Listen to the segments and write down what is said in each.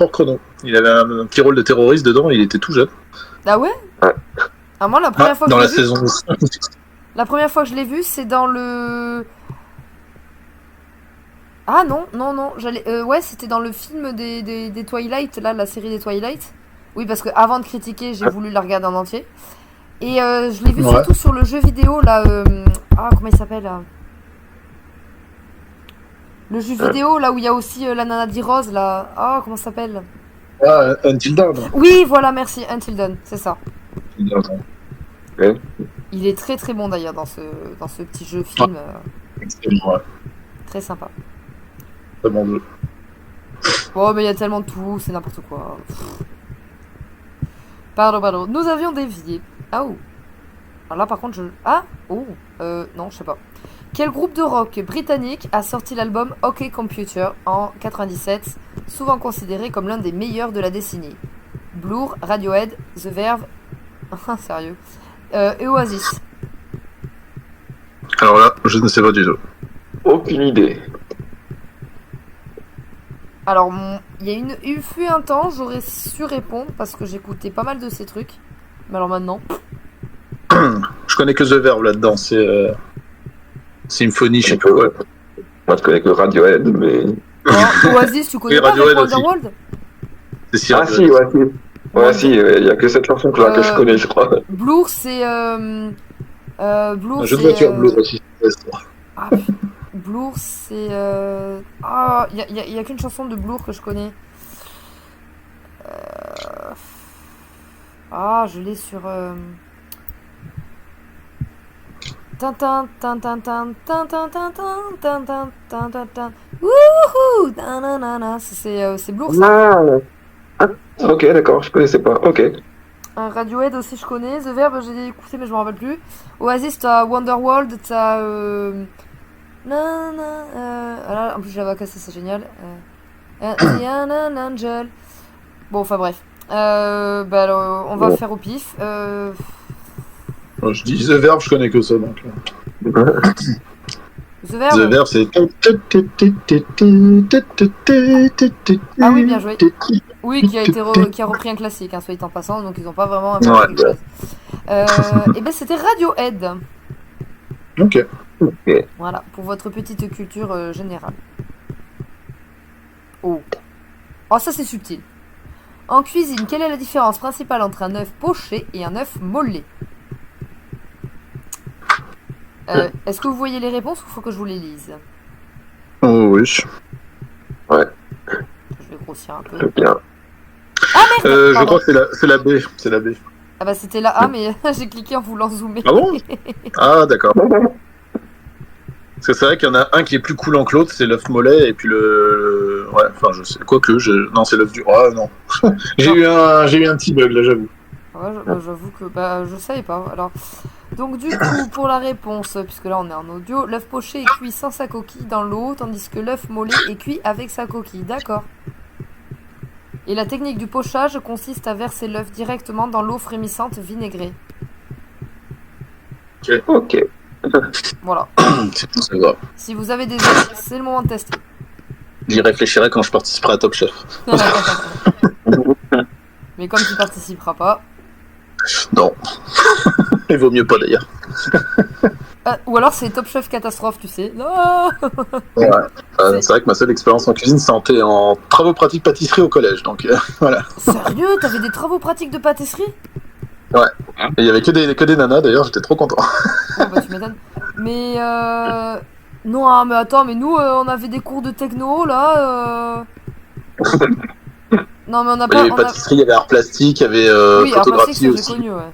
hors chrono. Il avait un petit rôle de terroriste dedans, il était tout jeune. Ah ouais? Ouais. Ah, moi, la première fois que Dans je la l'ai vu, saison. la première fois que je l'ai vu, c'est dans le. Ah non, non, non. Ouais, c'était dans le film des Twilight, là, la série des Twilight. Oui, parce que avant de critiquer, j'ai voulu la regarder en entier. Et je l'ai vu Ouais. surtout sur le jeu vidéo, là. Ah, comment il s'appelle là? Le jeu vidéo, là où il y a aussi la nana d'E-Rose, là. Ah, comment ça s'appelle? Ah, Until Dawn. Oui, voilà, merci. Until Dawn, c'est ça. Ouais. Il est très très bon d'ailleurs dans ce petit jeu film. Excellent, ouais. Très sympa. Très bon jeu. Oh, mais il y a tellement de tout, c'est n'importe quoi. Pardon, pardon. Nous avions dévié. Ah, oh. Alors là, par contre, je. Ah, oh. Non, je sais pas. Quel groupe de rock britannique a sorti l'album OK Computer en 97, souvent considéré comme l'un des meilleurs de la décennie? Blur, Radiohead, The Verve. Sérieux. Et Oasis. Alors là, je ne sais pas du tout. Aucune idée. Alors, il fut un temps, j'aurais su répondre parce que j'écoutais pas mal de ces trucs. Mais alors maintenant. Je connais que The Verve là-dedans, c'est Symphony, je sais plus quoi. Moi, je connais que Radiohead, mais. Alors, Oasis, tu connais Oui, pas Radiohead avec aussi. Wonderworld? C'est si Ah, si, ouais, si. Ouais, si, il y a que cette chanson que je connais, je crois. Blur, c'est. Blur, Un jeu de c'est. voiture Blue aussi. Ah, Blur, c'est. Ah, il y a qu'une chanson de Blur que je connais. Ah, je l'ai sur. Tintin, tintin, tintin, tintin, tintin, tintin, tintin, tintin. Wouhou! Nanana. C'est Blur, ça. Ah, ok, d'accord, je connaissais pas. Ok. Un Radiohead aussi, je connais. The Verb, j'ai écouté, mais je me rappelle plus. Oasis, t'as Wonderworld, t'as. En plus, je la vois casser, c'est génial. The Angel. Bon, enfin bref. Alors, on va faire au pif. Je dis The Verve, je connais que ça donc. The Verb. The Verve, c'est. Ah oui, bien joué. Oui, qui a repris un classique, hein, soit dit en passant, donc ils n'ont pas vraiment inventé Ouais. quelque chose. Et ben c'était Radiohead. Ok. Voilà, pour votre petite culture générale. Oh. Oh, ça c'est subtil. En cuisine, quelle est la différence principale entre un œuf poché et un œuf mollet? Est-ce que vous voyez les réponses ou faut que je vous les lise? Oh oui. Je vais grossir un peu. Bien. Ah merde! Je crois que c'est la B. C'est la B. Ah bah c'était la A, mais j'ai cliqué en voulant zoomer. Ah bon? Ah d'accord. Parce que c'est vrai qu'il y en a un qui est plus coulant que l'autre, c'est l'œuf mollet, et puis le. Ouais, enfin je sais. Quoique, non, c'est l'œuf du. Ah non. j'ai eu un petit bug là, j'avoue. Ouais, j'avoue que je savais pas. Alors, donc du coup, pour la réponse, puisque là on est en audio, l'œuf poché est cuit sans sa coquille dans l'eau, tandis que l'œuf mollet est cuit avec sa coquille. D'accord. Et la technique du pochage consiste à verser l'œuf directement dans l'eau frémissante vinaigrée. Ok. Voilà. C'est grave. Si vous avez des œufs, c'est le moment de tester. J'y réfléchirai quand je participerai à Top Chef. Mais comme tu participeras pas. Non. Il vaut mieux pas d'ailleurs. Ou alors c'est Top Chef catastrophe, tu sais. Non. Ouais. C'est vrai que ma seule expérience en cuisine, c'était en travaux pratiques pâtisserie au collège. Donc voilà. Sérieux? T'avais des travaux pratiques de pâtisserie? Ouais. Et il y avait que des nanas d'ailleurs, j'étais trop content. Oh bah tu m'étonnes. Mais non, hein, mais attends, mais nous on avait des cours de techno là. Non mais on n'a Il y pas. avait pâtisserie, il y avait art plastique, il y avait Oui, art plastique, photographie ça j'ai aussi. connu, ouais.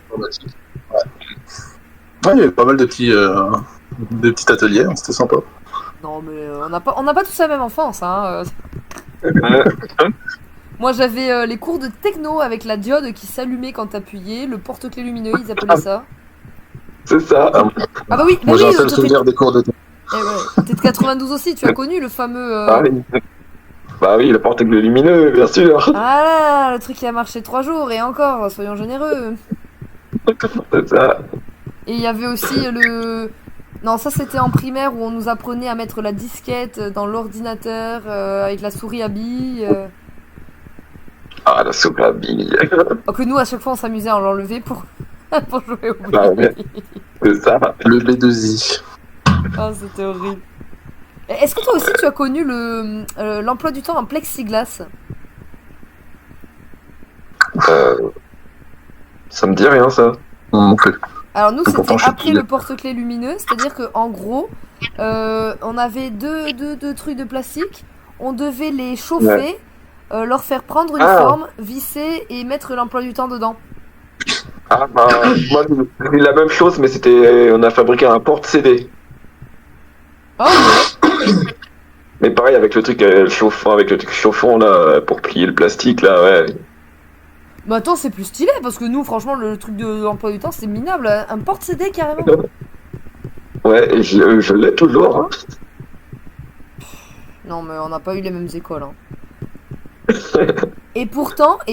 Ouais, il y avait pas mal de petits ateliers, hein, c'était sympa. Non mais on n'a pas tous la même enfance, hein. Moi j'avais les cours de techno avec la diode qui s'allumait quand t'appuyais, le porte-clés lumineux, ils appelaient ça. C'est ça. Ah bah oui, mais Moi j'ai oui, un seul souvenir des cours de temps. Eh ouais. T'es de 92 aussi, tu as connu le fameux. Ah oui. Bah oui, le porte-clés lumineux, bien sûr. Ah là, le truc qui a marché 3 jours et encore, soyons généreux. C'est ça. Et il y avait aussi le. Non, ça c'était en primaire où on nous apprenait à mettre la disquette dans l'ordinateur avec la souris à billes. Ah, la soupe à billes. Oh, que nous, à chaque fois, on s'amusait à l'enlever pour, pour jouer au Ah, billes. ouais. C'est ça. Le B2I. Ah, c'était horrible. Est-ce que toi aussi, tu as connu l'emploi du temps en plexiglas? Ça me dit rien, ça. Non plus. Alors nous, Pourtant, c'était je suis après petit. le porte-clés lumineux, c'est-à-dire que en gros, on avait deux trucs de plastique, on devait les chauffer, leur faire prendre une forme, visser et mettre l'emploi du temps dedans. Ah, bah, moi, j'ai eu la même chose, mais c'était. On a fabriqué un porte-CD. Oh, Mais pareil, avec le truc chauffant, avec le truc chauffant, là, pour plier le plastique, là, ouais. mais attends, c'est plus stylé parce que nous, franchement, le truc de l'emploi du temps, c'est minable. Un porte-CD carrément. Ouais, et je l'ai toujours, hein. Non, mais on n'a pas eu les mêmes écoles. Hein. Et pourtant,